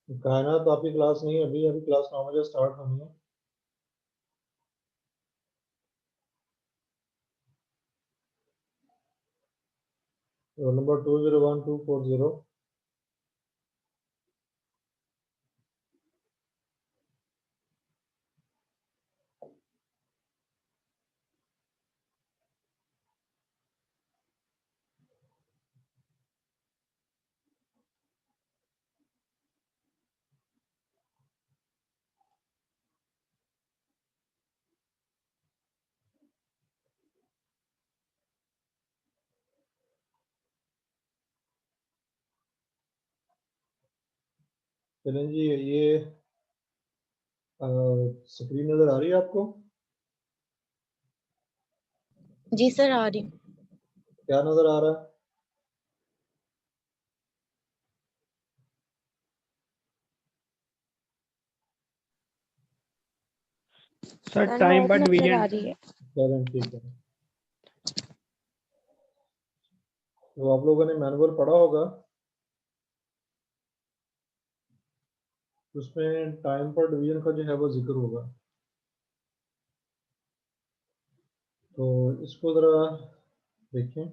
कायनात तो आपकी क्लास नहीं है अभी, अभी क्लास 9 बजे स्टार्ट होनी है। Roll number 201240। चलें जी, ये स्क्रीन नजर आ रही है आपको? जी सर, आ रही। क्या नजर आ रहा है? सर टाइम पर नजर डिवीजन। आ रही है। चलें ठीक है। तो आप लोगों ने मैनुअल पढ़ा होगा, उसमें टाइम पर डिवीजन का जो है वो जिक्र होगा। तो इसको ज़रा देखें।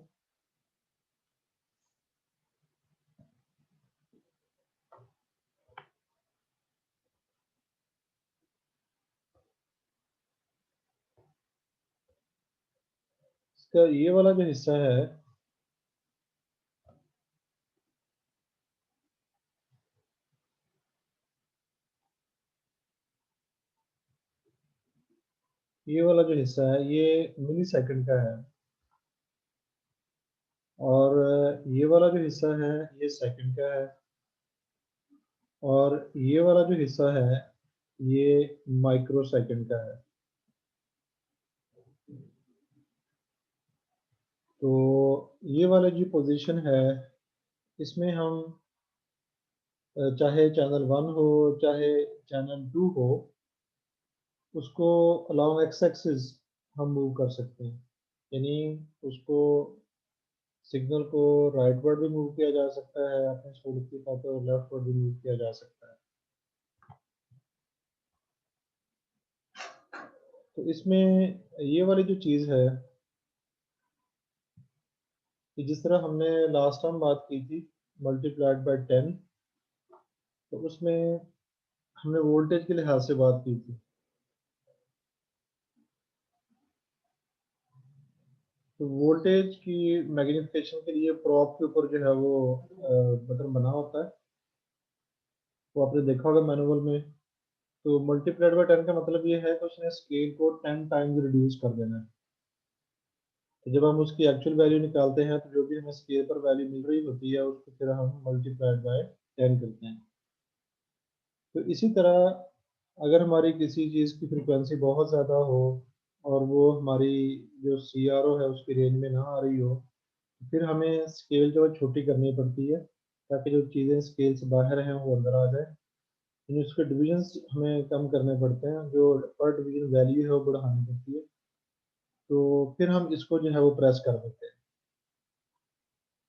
इसका ये वाला जो हिस्सा है, ये वाला जो हिस्सा है ये मिली सेकंड का है, और ये वाला जो हिस्सा है ये सेकंड का है, और ये वाला जो हिस्सा है ये माइक्रो सेकंड का है। तो ये वाला जो पोजीशन है, इसमें हम चाहे चैनल 1 हो चाहे चैनल 2 हो, उसको अलॉन्ग एक्स एक्सिस हम मूव कर सकते हैं। यानी उसको सिग्नल को राइट वर्ड भी मूव किया जा सकता है, अपने सूरत की खाते और लेफ्ट वर्ड भी मूव किया जा सकता है। तो इसमें ये वाली जो चीज़ है कि जिस तरह हमने लास्ट टाइम बात की थी मल्टीप्लाइड बाय 10, तो उसमें हमने वोल्टेज के लिहाज से बात की थी। तो वोल्टेज की मैग्निफिकेशन के लिए प्रॉप के ऊपर जो है वो बटन बना होता है, वो आपने देखा होगा मैनुअल में। तो मल्टीप्लाइड बाय 10 का मतलब ये है कि उसने स्केल को 10 टाइम्स रिड्यूस कर देना है। तो जब हम उसकी एक्चुअल वैल्यू निकालते हैं तो जो भी हमें स्केल पर वैल्यू मिल रही होती है उसको फिर हम मल्टीप्लाइड बाय 10 करते हैं। तो इसी तरह अगर हमारी किसी चीज़ की फ्रिक्वेंसी बहुत ज़्यादा हो और वो हमारी जो सी आर ओ है उसकी रेंज में ना आ रही हो, तो फिर हमें स्केल जो है छोटी करनी पड़ती है, ताकि जो चीज़ें स्केल से बाहर हैं वो अंदर आ जाए। यानी उसके डिविजन्स हमें कम करने पड़ते हैं, जो पर डिवीजन वैल्यू है वो बढ़ानी पड़ती है। तो फिर हम इसको जो है वो प्रेस कर देते हैं,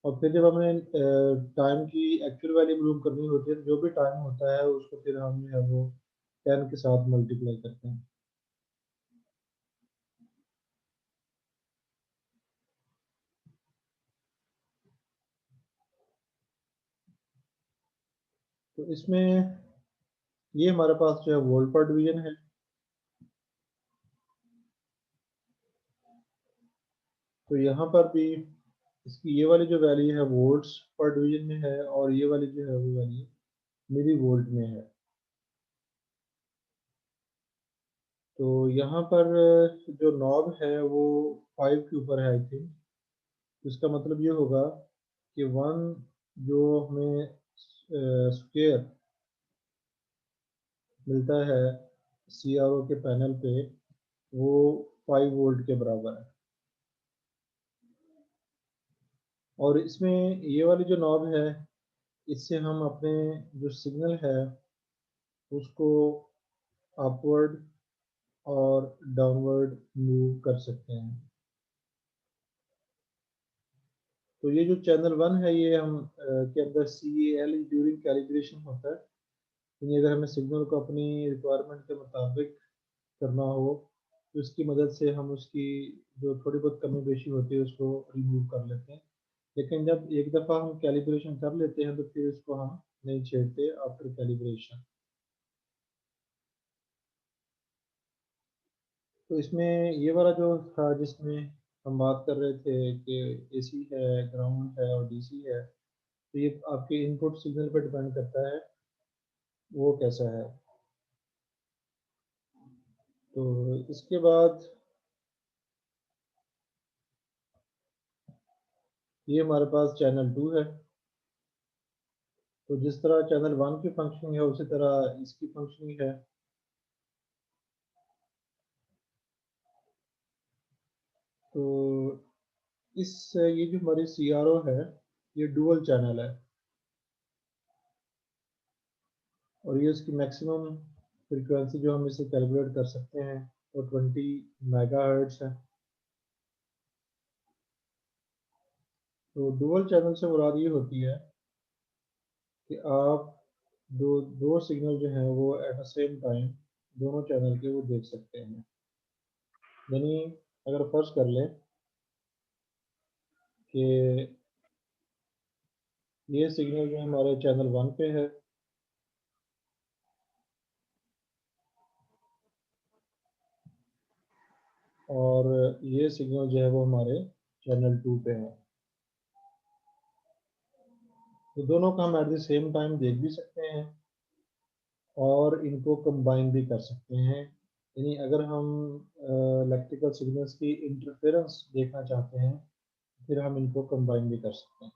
और फिर जब हमें टाइम की एक्चुअल वैल्यू मालूम करनी होती है तो जो भी टाइम होता है उसको फिर हम जो है वो 10 के साथ मल्टीप्लाई करते हैं। तो इसमें ये हमारे पास जो है वोल्ट पर डिवीजन है। तो यहाँ पर भी इसकी ये वाली जो वैल्यू है वोल्ट्स पर डिवीजन में है, और ये वाली जो है वो वैल्यू मिली वोल्ट में है। तो यहाँ पर जो नॉब है वो 5 के ऊपर है आई थिंक। इसका मतलब ये होगा कि 1 जो हमें स्क्वायर मिलता है सी आर ओ के पैनल पे, वो 5 वोल्ट के बराबर है। और इसमें ये वाली जो नॉब है, इससे हम अपने जो सिग्नल है उसको अपवर्ड और डाउनवर्ड मूव कर सकते हैं। तो ये जो चैनल 1 है ये हम के अंदर सी ए एल ड्यूरिंग कैलिब्रेशन होता है, यानी अगर हमें सिग्नल को अपनी रिक्वायरमेंट के मुताबिक करना हो तो इसकी मदद से हम उसकी जो थोड़ी बहुत कमी बेशी होती है उसको रिमूव कर लेते हैं। लेकिन जब एक दफ़ा हम कैलिब्रेशन कर लेते हैं तो फिर इसको हम नहीं छेड़ते आफ्टर कैलिब्रेशन। तो इसमें ये वाला जो था जिसमें हम बात कर रहे थे कि एसी है, ग्राउंड है और डीसी है, तो ये आपके इनपुट सिग्नल पर डिपेंड करता है वो कैसा है। तो इसके बाद ये हमारे पास चैनल 2 है। तो जिस तरह चैनल 1 की फंक्शनिंग है उसी तरह इसकी फंक्शनिंग है। तो इस ये जो हमारी CRO है ये डुअल चैनल है और ये उसकी मैक्सिमम फ्रीक्वेंसी जो हम इसे कैलकुलेट कर सकते हैं वो 20 मेगाहर्ट्ज़ है। तो डुअल चैनल से मुराद ये होती है कि आप दो सिग्नल जो हैं वो एट द सेम टाइम दोनों चैनल के वो देख सकते हैं। यानी अगर फर्ज कर लें कि ये सिग्नल जो हमारे चैनल 1 पे है और ये सिग्नल जो है वो हमारे चैनल 2 पे है, तो दोनों का हम एट द सेम टाइम देख भी सकते हैं और इनको कंबाइन भी कर सकते हैं। यानी अगर हम इलेक्ट्रिकल सिग्नल्स की इंटरफेरेंस देखना चाहते हैं फिर हम इनको कंबाइन भी कर सकते हैं।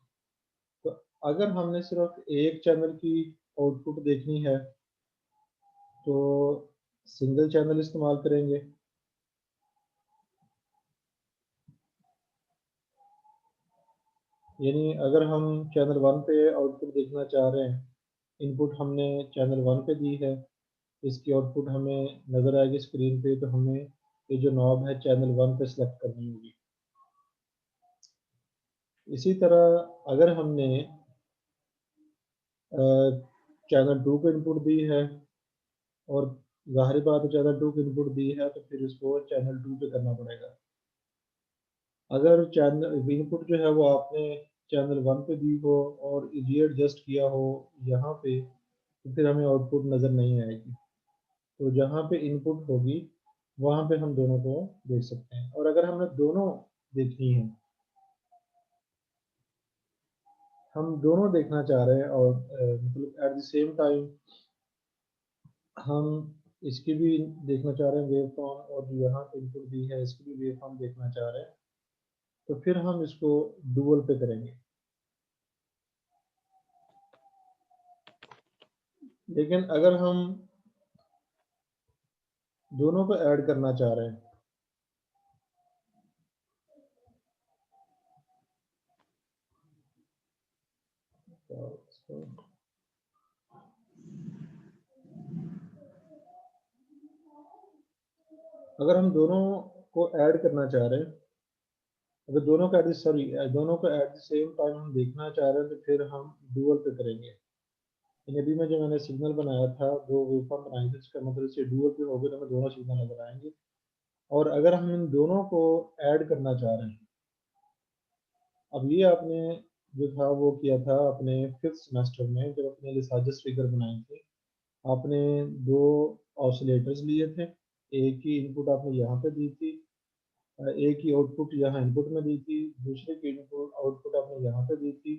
तो अगर हमने सिर्फ एक चैनल की आउटपुट देखनी है तो सिंगल चैनल इस्तेमाल करेंगे। यानी अगर हम चैनल 1 पे आउटपुट देखना चाह रहे हैं, इनपुट हमने चैनल 1 पे दी है, इसकी आउटपुट हमें नज़र आएगी स्क्रीन पे, तो हमें ये जो नॉब है चैनल 1 पे सेलेक्ट करनी होगी। इसी तरह अगर हमने चैनल 2 को इनपुट दी है और ज़ाहिर बात है चैनल 2 को इनपुट दी है तो फिर इसको चैनल 2 पे करना पड़ेगा। अगर चैनल इनपुट जो है वो आपने चैनल 1 पे दी हो और ये एडजस्ट किया हो यहाँ पे, तो फिर हमें आउटपुट नज़र नहीं आएगी। तो जहाँ पे इनपुट होगी वहाँ पे हम दोनों को देख सकते हैं। और अगर हमने दोनों देखनी है, हम दोनों देखना चाह रहे हैं और मतलब एट द सेम टाइम हम इसकी भी देखना चाह रहे हैं वेव फॉर्म और जो यहाँ पे इनपुट दी है इसकी भी वेव फॉर्म देखना चाह रहे हैं, तो फिर हम इसको डुअल पे करेंगे। लेकिन अगर हम दोनों को ऐड करना चाह रहे हैं तो अगर हम दोनों को ऐड करना चाह रहे हैं, अगर दोनों का दोनों को एट द सेम टाइम हम देखना चाह रहे हैं तो फिर हम डुअल पे करेंगे। यानी अभी में जो मैंने सिग्नल बनाया था, दो वेवफॉर्म बनाई थी, इसका मतलब इसे डुअल पे हो गए तो हमें दोनों सिग्नल नजर आएंगे। और अगर हम इन दोनों को ऐड करना चाह रहे हैं, अब ये आपने जो था वो किया था अपने 5th सेमेस्टर में जब अपने लिसाजस फिगर बनाए थे। आपने दो ऑसिलेटर्स लिए थे, एक की इनपुट आपने यहाँ पे दी थी, एक की आउटपुट यहाँ इनपुट में दी थी, दूसरे की इनपुट आउटपुट आपने यहाँ पे दी थी।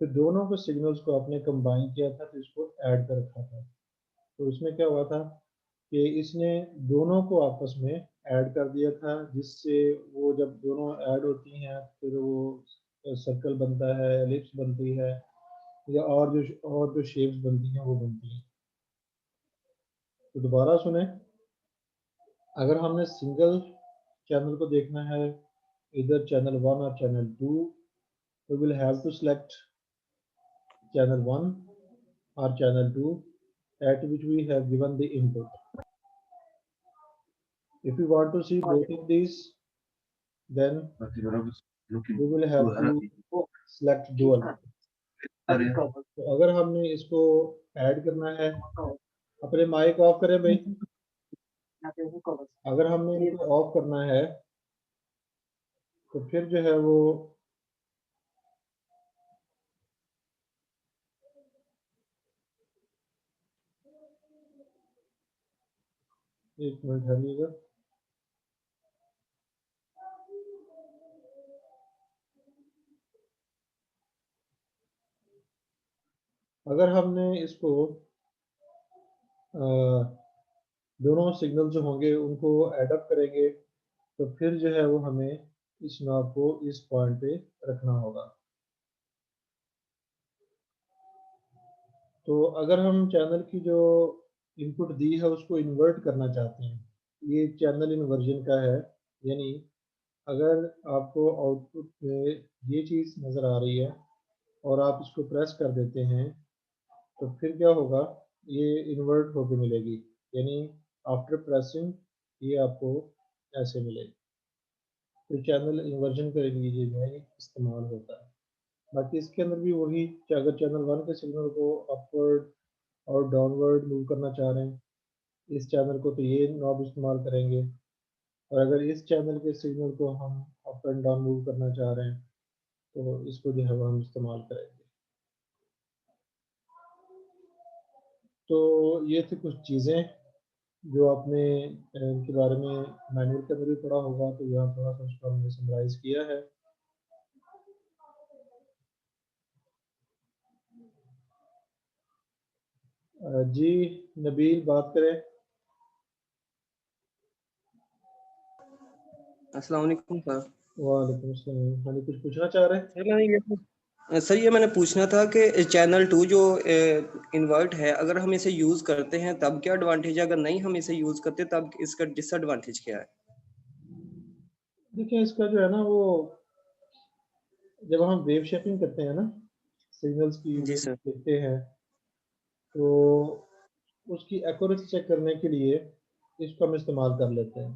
फिर दोनों के सिग्नल्स को आपने कंबाइन किया था तो इसको ऐड कर रखा था। तो उसमें क्या हुआ था कि इसने दोनों को आपस में ऐड कर दिया था, जिससे वो जब दोनों ऐड होती हैं फिर वो सर्कल बनता है, एलिप्स बनती है, या और जो शेप्स बनती हैं वो बनती हैं। तो दोबारा सुने, अगर हमने सिंगल चैनल को देखना है, इधर चैनल 1 और channel 2, we will have to select channel 1 or channel 2 at which we have given the input. If we want to see both of these, then we will have to select dual. तो अगर हमने इसको add करना है, अपने mic off करें भाई। अगर हमने इनको ऑफ करना है तो फिर जो है वो एक मिनट ठहरिएगा। अगर हमने इसको दोनों सिग्नल जो होंगे उनको ऐड अप करेंगे तो फिर जो है वो हमें इस नॉब को इस पॉइंट पे रखना होगा। तो अगर हम चैनल की जो इनपुट दी है उसको इन्वर्ट करना चाहते हैं, ये चैनल इन्वर्जन का है, यानी अगर आपको आउटपुट में ये चीज़ नज़र आ रही है और आप इसको प्रेस कर देते हैं तो फिर क्या होगा, ये इन्वर्ट होके मिलेगी, यानी आफ्टर प्रेसिंग ये आपको ऐसे मिलेगी। तो चैनल इन्वर्जन के लिए जो है इस्तेमाल होता है। बाकी इसके अंदर भी वही, अगर चैनल 1 के सिग्नल को अपवर्ड और डाउनवर्ड मूव करना चाह रहे हैं इस चैनल को, तो ये नॉब इस्तेमाल करेंगे, और अगर इस चैनल के सिग्नल को हम अप एंड डाउन मूव करना चाह रहे हैं तो इसको जो है वो हम इस्तेमाल करेंगे। तो ये थी कुछ चीज़ें जो आपने इनके बारे में मैनुअल के अंदर भी पढ़ा होगा, तो यहाँ थोड़ा सा उसको हमने समराइज किया है। जी नबील बात करें। अस्सलाम वालेकुम सर। वालेकुम अस्सलाम। हाँ जी, कुछ पूछना चाह रहे हैं? सर ये मैंने पूछना था कि चैनल 2 जो इन्वर्ट है, अगर हम इसे यूज करते हैं तब क्या एडवांटेज है, अगर नहीं हम इसे यूज करते तब इसका डिसएडवांटेज क्या है? देखिए इसका जो है ना वो, जब हम वेव शेपिंग करते हैं ना, सिग्नल्स की जी वेव सर। देखते हैं तो उसकी एक्यूरेसी चेक करने के लिए इसको हम इस्तेमाल कर लेते हैं,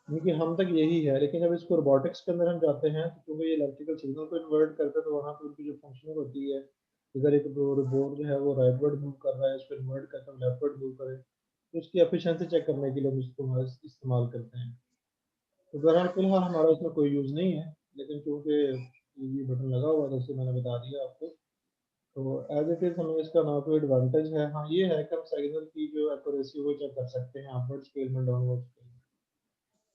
क्योंकि हम तक यही है। लेकिन जब इसको रोबोटिक्स के अंदर हम जाते हैं तो क्योंकि ये इलेक्ट्रिकल सिग्नल को इन्वर्ट करते हैं तो वहाँ पे उनकी जो फंक्शनिंग होती है, इधर एक बोर्ड जो है वो राइटवर्ड मूव कर रहा है, इसको इन्वर्ट करके हम लेफ्टवर्ड मूव करें, तो उसकी एफिशिएंसी चेक करने के लिए हम इसको इस्तेमाल करते हैं। तो बहरहाल फिलहाल हमारा इसमें कोई यूज़ नहीं है, लेकिन चूँकि ये बटन लगा हुआ था इसलिए मैंने बता दिया आपको। तो एज इट इज़ हमें इसका ना कोई एडवांटेज है। हाँ ये है कि हम सिग्नल की जो एक्यूरेसी वो चेक कर सकते हैं अपवर्ड स्केल में, डाउनवर्ड स्केल में,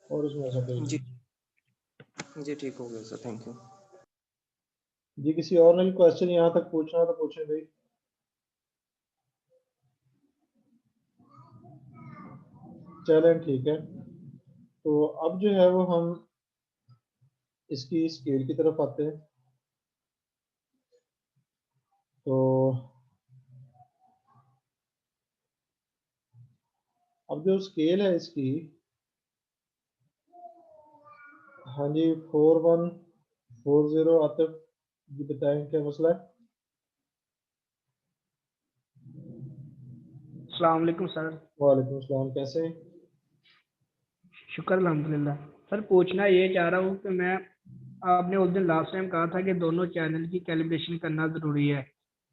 और उसमें ऐसा कोई जी नहीं। जी ठीक हो गया सर, थैंक यू। जी किसी और ने भी क्वेश्चन यहाँ तक पूछना है तो पूछें भाई। चलें ठीक है, तो अब जो है वो हम इसकी स्केल की तरफ आते हैं। तो अब जो स्केल है इसकी, हाँ जी 4140 आतिफ जी बताएं क्या मसला है? अस्सलाम वालेकुम सर। वालेकुम अस्सलाम, कैसे हैं? शुक्र अल्हम्दुलिल्लाह। सर पूछना ये चाह रहा हूँ कि मैं, आपने उस दिन लास्ट टाइम कहा था कि दोनों चैनल की कैलिब्रेशन करना ज़रूरी है,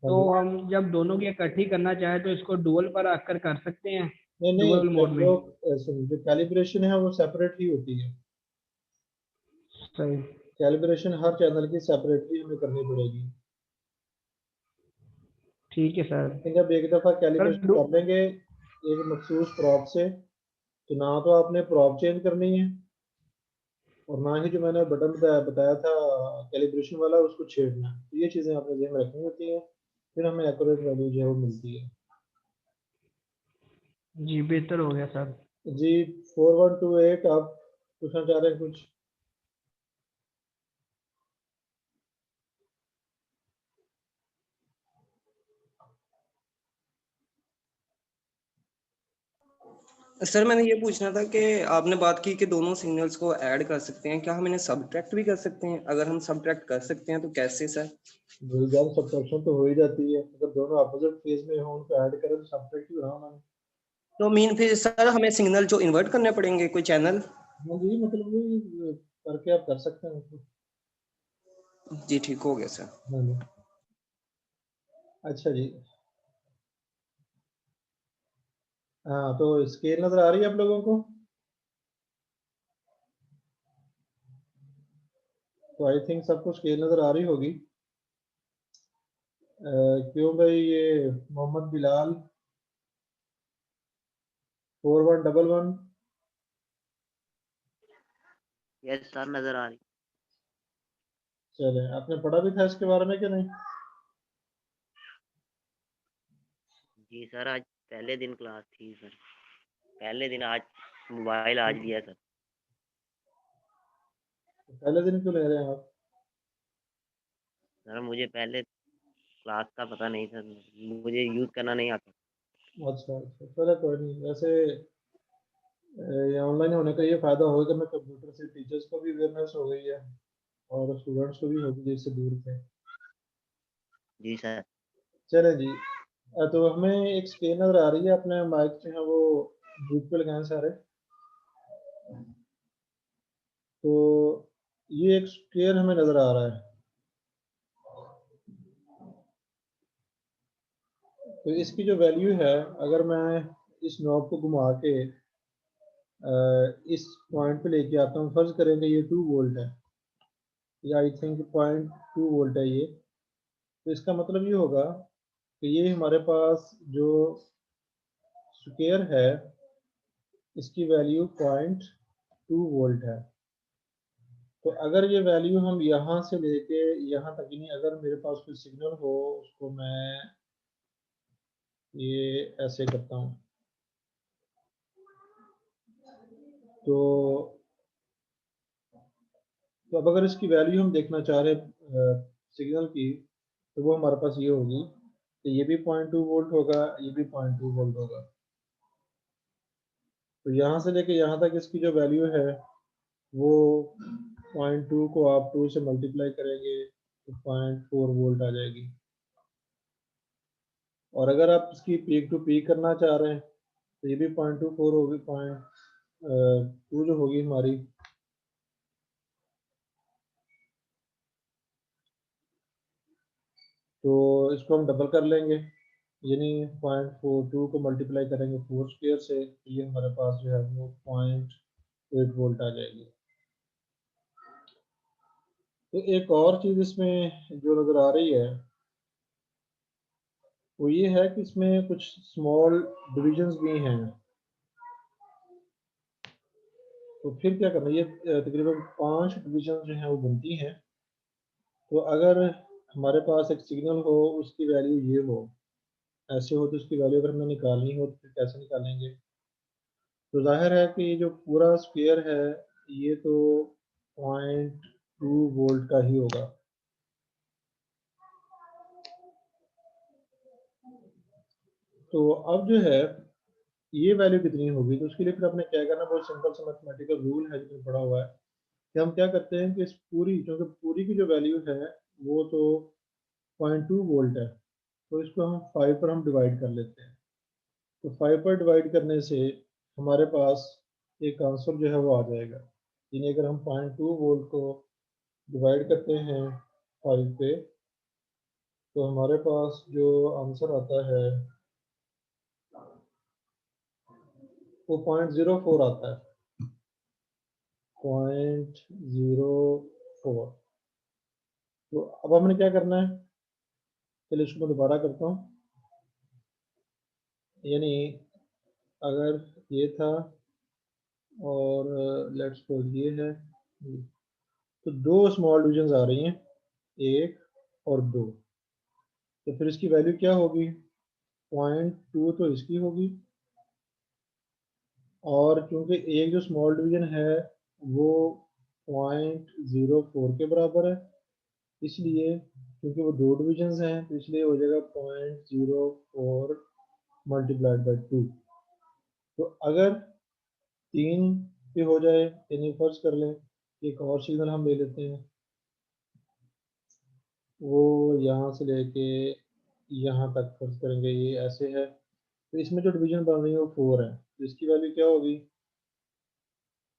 हाँ तो जी। हम जब दोनों की इकट्ठी करना चाहें तो इसको डुअल पर आकर कर सकते हैं, नहीं डुअल नहीं, मोड में? जो कैलिब्रेशन है वो सेपरेट ही होती है। सही, कैलिब्रेशन हर चैनल की सेपरेटली हमें करनी पड़ेगी। ठीक है सर। लेकिन जब एक दफ़ा सर कैलिब्रेशन कर लेंगे एक मखसूस प्रॉप से, तो ना तो आपने प्रॉप चेंज करनी है और ना ही जो मैंने बटन बताया था कैलिब्रेशन वाला उसको छेड़ना है। तो ये चीज़ें आपने ध्यान में रखनी होती हैं, फिर हमें एक्यूरेट वैल्यू जो है वो मिलती है। जी बेहतर हो गया सर। जी 4128 आप पूछना चाह रहे हैं कुछ? सर मैंने ये पूछना था कि आपने बात की कि दोनों सिग्नल्स को ऐड कर सकते हैं, क्या हम इन्हें सब्ट्रैक्ट भी कर सकते हैं? अगर हम सब्ट्रैक्ट कर सकते हैं तो कैसे सर? जब सब्ट्रैक्शन तो हो ही जाती है, अगर दोनों अपोजिट फेज में हो उनको ऐड करें तो सब्ट्रैक्ट ही होना उन्होंने। तो मीन फिर सर हमें सिग्नल जो इन्वर्ट करने पड़ेंगे कोई चैनल? हाँ जी, मतलब वही करके आप कर सकते हैं उसको। जी ठीक हो गया सर। हाँ जी। अच्छा जी, हाँ तो स्केल नजर आ रही है आप लोगों को? तो आई थिंक सबको स्केल नजर आ रही होगी। क्यों भाई, ये मोहम्मद बिलाल 4111, यस सर, नजर आ रही। चले आपने पढ़ा भी था इसके बारे में कि नहीं? जी सर, आज पहले दिन क्लास थी सर, पहले दिन। आज मोबाइल आज दिया सर। पहले दिन क्यों ले रहे हैं आप? सर मुझे पहले क्लास का पता नहीं था, मुझे यूज करना नहीं आता। अच्छा अच्छा, चलो कोई नहीं। वैसे ये ऑनलाइन होने का ये फायदा होगा कि मैं कंप्यूटर से टीचर्स को भी अवेयरनेस हो गई है और स्टूडेंट्स को भी होगी जिससे दूर थे। जी सर। चले जी, तो हमें एक स्केल नजर आ रही है, अपने माइक जो है वो ग्रुप पे लगाएं सारे। तो ये एक स्क्वायर हमें नजर आ रहा है। तो इसकी जो वैल्यू है, अगर मैं इस नॉब को घुमा के इस पॉइंट पे लेके आता हूँ, फर्ज करेंगे ये 2 वोल्ट है, या आई थिंक 0.2 वोल्ट है ये। तो इसका मतलब ये होगा कि ये हमारे पास जो स्क्वायर है इसकी वैल्यू 0.2 वोल्ट है। तो अगर ये वैल्यू हम यहाँ से लेके यहाँ तक, नहीं अगर मेरे पास कोई सिग्नल हो, उसको मैं ये ऐसे करता हूँ, तो अब अगर इसकी वैल्यू हम देखना चाह रहे सिग्नल की, तो वो हमारे पास ये होगी कि ये भी 0.2 वोल्ट होगा, ये भी 0.2 वोल्ट होगा। तो यहाँ से लेके यहाँ तक इसकी जो वैल्यू है वो 0.2 को आप 2 से मल्टीप्लाई करेंगे तो 0.4 वोल्ट आ जाएगी। और अगर आप इसकी पीक टू पीक करना चाह रहे हैं तो ये भी 0.24 होगी, 0.2 जो होगी हमारी। तो इसको हम डबल कर लेंगे, यानी 0.42 को मल्टीप्लाई करेंगे 4 स्क्वायर से, तो ये हमारे पास जो है वो 0.8 वोल्ट आ जाएगी। तो एक और चीज़ इसमें जो नज़र आ रही है वो ये है कि इसमें कुछ स्मॉल डिविजन्स भी हैं। तो फिर क्या करना, ये तकरीबन 5 डिविजन जो हैं वो बनती हैं। तो अगर हमारे पास एक सिग्नल हो, उसकी वैल्यू ये हो, ऐसे हो, तो उसकी वैल्यू अगर हमें निकालनी हो तो फिर कैसे निकालेंगे? तो जाहिर है कि जो पूरा स्क्वायर है ये तो 0.2 वोल्ट का ही होगा। तो अब जो है ये वैल्यू कितनी होगी, तो उसके लिए फिर आपने क्या करना, बहुत सिंपल सा मैथमेटिकल रूल है जिसमें पढ़ा हुआ है कि हम क्या करते हैं कि इस पूरी, क्योंकि पूरी की जो वैल्यू है वो तो 0.2 वोल्ट है, तो इसको हम 5 पर हम डिवाइड कर लेते हैं। तो 5 पर डिवाइड करने से हमारे पास एक आंसर जो है वो आ जाएगा। यानी अगर हम 0.2 वोल्ट को डिवाइड करते हैं 5 पे, तो हमारे पास जो आंसर आता है वो 0.04 आता है, 0.04। तो अब हमने क्या करना है, चलिए इसको मैं दोबारा करता हूँ। यानी अगर ये था और लेट्स सपोज ये है, तो 2 स्मॉल डिविजन आ रही हैं, 1 और 2। तो फिर इसकी वैल्यू क्या होगी, 0.2 तो इसकी होगी, और क्योंकि एक जो स्मॉल डिवीजन है वो 0.04 के बराबर है, इसलिए क्योंकि वो 2 डिविजन्स हैं तो इसलिए हो जाएगा 0.04 मल्टीप्लाइड बाई 2। तो अगर 3 पे हो जाए, यानी फर्ज कर लें एक और सिग्नल हम ले लेते हैं, वो यहाँ से लेके यहाँ तक फर्ज करेंगे, ये ऐसे है, तो इसमें जो डिवीजन बन रही है वो 4 है, तो इसकी वैल्यू क्या होगी,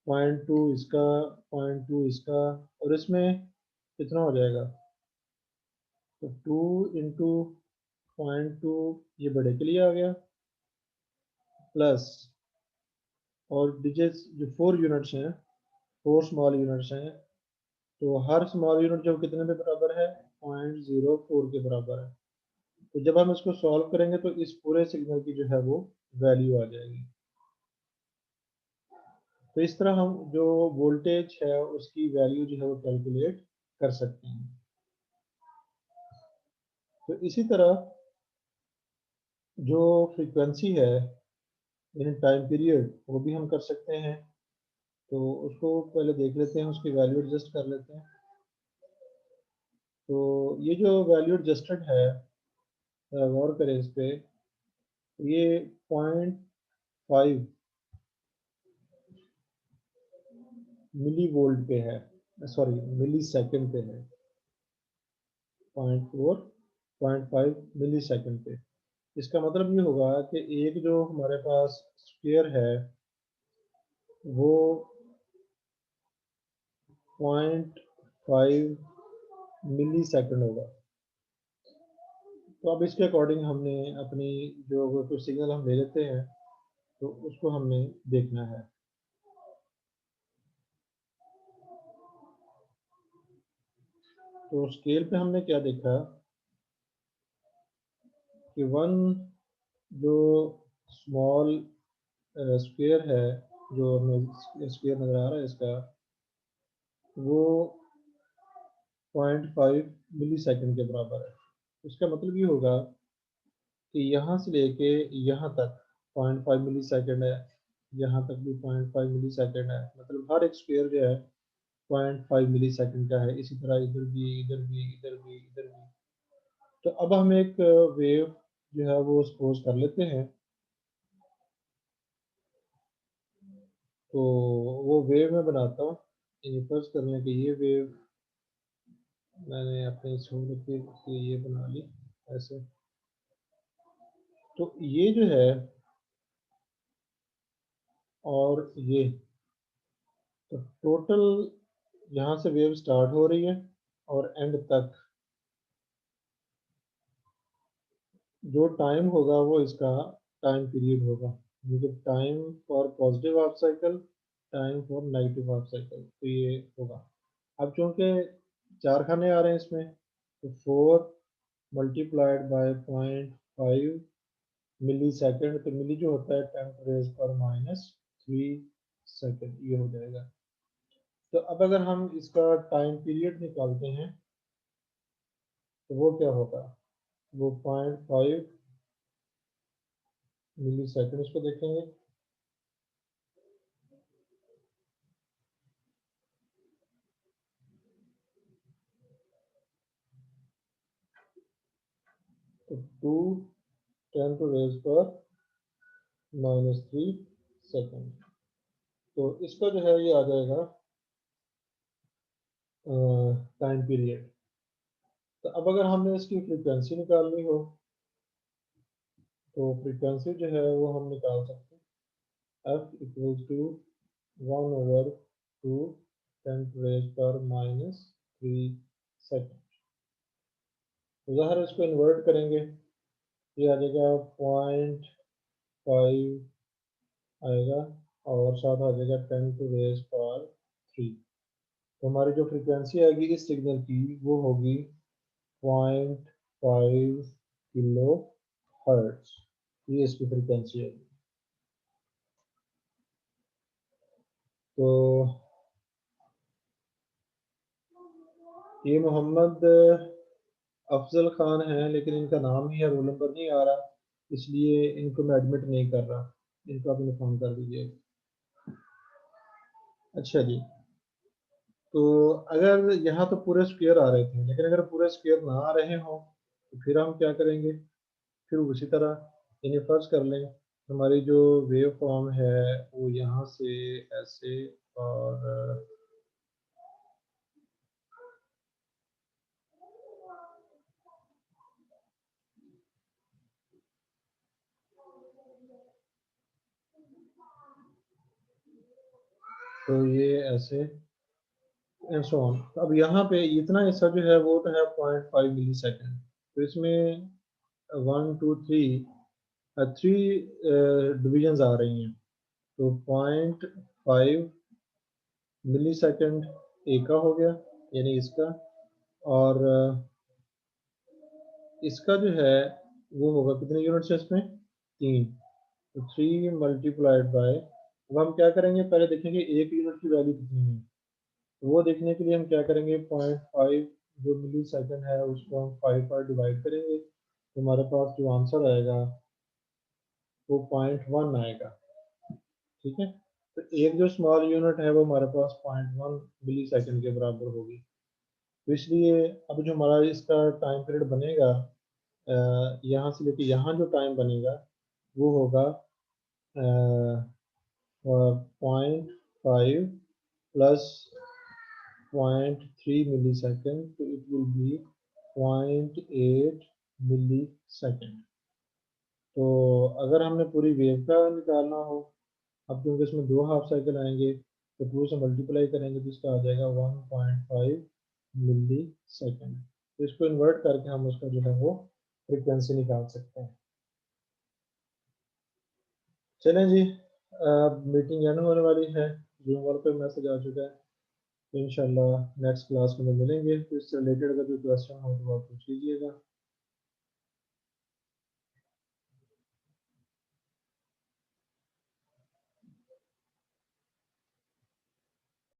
0.2 इसका, 0.2 इसका, और इसमें कितना हो जाएगा, तो 2 इंटू 0.2 ये बड़े के लिए आ गया, प्लस और डिजिट्स जो 4 यूनिट्स हैं, 4 स्मॉल यूनिट्स हैं, तो हर स्मॉल यूनिट जो कितने के बराबर है, 0.04 के बराबर है। तो जब हम इसको सॉल्व करेंगे तो इस पूरे सिग्नल की जो है वो वैल्यू आ जाएगी। तो इस तरह हम जो वोल्टेज है उसकी वैल्यू जो है वो कैलकुलेट कर सकते हैं। तो इसी तरह जो फ्रीक्वेंसी है इन टाइम पीरियड वो भी हम कर सकते हैं। तो उसको पहले देख लेते हैं, उसकी वैल्यू एडजस्ट कर लेते हैं। तो ये जो वैल्यू एडजस्टेड है, गौर करें इस पे, ये 0.5 मिली वोल्ट पे है, सॉरी मिली सेकेंड पे है, 0.5 मिली सेकेंड पे। इसका मतलब ये होगा कि एक जो हमारे पास स्क्वायर है वो 0.5 मिली सेकेंड होगा। तो अब इसके अकॉर्डिंग हमने अपनी जो कुछ सिग्नल हम ले लेते हैं तो उसको हमने देखना है। तो स्केल पे हमने क्या देखा कि 1 जो स्मॉल स्क्वायर है, जो हमें स्क्वायर नज़र आ रहा है इसका, वो 0.5 मिली सेकेंड के बराबर है। इसका मतलब ये होगा कि यहाँ से लेके यहाँ तक 0.5 मिली सेकेंड है, यहाँ तक भी 0.5 मिली सेकेंड है, मतलब हर एक स्क्वायर जो है 0.5 मिली सेकेंड का है। इसी तरह इधर भी, इधर भी, इधर भी, इधर भी। तो अब हम एक वेव जो है वो सपोज कर लेते हैं। तो वो वेव मैं बनाता हूँ। फर्ज करने की ये वेव मैंने अपनी सहूलत के लिए ये बना ली ऐसे। तो ये जो है और ये, तो टोटल यहाँ से वेव स्टार्ट हो रही है और एंड तक जो टाइम होगा वो इसका टाइम पीरियड होगा, मतलब time for positive half cycle, time for negative half cycle. तो ये होगा। अब चूंकि 4 खाने आ रहे हैं इसमें, तो 4 मल्टीप्लाइड बाय 0.5 मिली सेकेंड, तो मिली जो होता है 10⁻³ सेकेंड, ये हो जाएगा। तो अब अगर हम इसका टाइम पीरियड निकालते हैं तो वो क्या होगा, वो 0.5 मिली सेकेंड, इसको देखेंगे। तो 2 10⁻³ सेकेंड। तो इसका जो है ये आ जाएगा टाइम पीरियड। तो अब अगर हमने इसकी फ्रीक्वेंसी निकालनी हो तो फ्रीक्वेंसी जो है वो हम निकाल सकते हैं। F equals to 1/2 10⁻³ second. तो ज़ाहिर इसको इन्वर्ट करेंगे, ये आ जाएगा 0.5 आएगा और साथ आ जाएगा 10⁻³ तो हमारी जो फ्रीक्वेंसी आएगी इस सिग्नल की वो होगी 0.5 किलो हर्ट्ज। ये इसकी फ्रीक्वेंसी है। तो ये मोहम्मद अफजल खान है, लेकिन इनका नाम ही है, रोल नंबर नहीं आ रहा, इसलिए इनको मैं एडमिट नहीं कर रहा। इनको आप इन्फॉर्म कर दीजिए। अच्छा जी, तो अगर यहाँ तो पूरे स्क्वायर आ रहे थे, लेकिन अगर पूरे स्क्वायर ना आ रहे हों तो फिर हम क्या करेंगे, फिर उसी तरह इन्हें फर्ज कर लें हमारी जो वेव फॉर्म है वो यहाँ से ऐसे, और तो ये ऐसे एंड सो ऑन। अब यहाँ पे इतना हिस्सा जो है वो तो है 0.5 मिली सेकेंड, तो इसमें 1 2 3 थ्री डिविजन्स आ रही हैं, तो 0.5 मिली सेकेंड ए का हो गया, यानी इसका, और इसका जो है वो होगा कितने यूनिट्स है इसमें, 3, तो 3 मल्टीप्लाइड बाय, अब हम क्या करेंगे, पहले देखेंगे एक यूनिट की वैल्यू कितनी है, तो वो देखने के लिए हम क्या करेंगे, 0.5 जो मिली सेकेंड है उसको हम 5 पर डिवाइड करेंगे, तो हमारे पास जो आंसर आएगा वो 0.1 आएगा। ठीक है, तो एक जो स्मॉल यूनिट है वो हमारे पास 0.1 मिली सेकेंड के बराबर होगी, तो इसलिए अब जो हमारा इसका टाइम पीरियड बनेगा, यहाँ से लेके यहाँ जो टाइम बनेगा वो होगा 0.5 प्लस 0.3 मिली सेकेंड, तो it will be 0.8 millisecond. तो अगर हमने पूरी वेव का निकालना हो, अब क्योंकि इसमें 2 हाफ साइकिल आएंगे, तो 2 से मल्टीप्लाई करेंगे तो इसका आ जाएगा 1.5 मिली सेकेंड। तो इसको इन्वर्ट करके हम उसका जो है वो फ्रीक्वेंसी निकाल सकते हैं। चलें जी, मीटिंग एंड होने वाली है, जूम वालों पे मैसेज आ चुका है, तो इंशाल्लाह नेक्स्ट क्लास में मिलेंगे, तो इससे रिलेटेड अगर कोई क्वेश्चन हो तो आप पूछ लीजिएगा।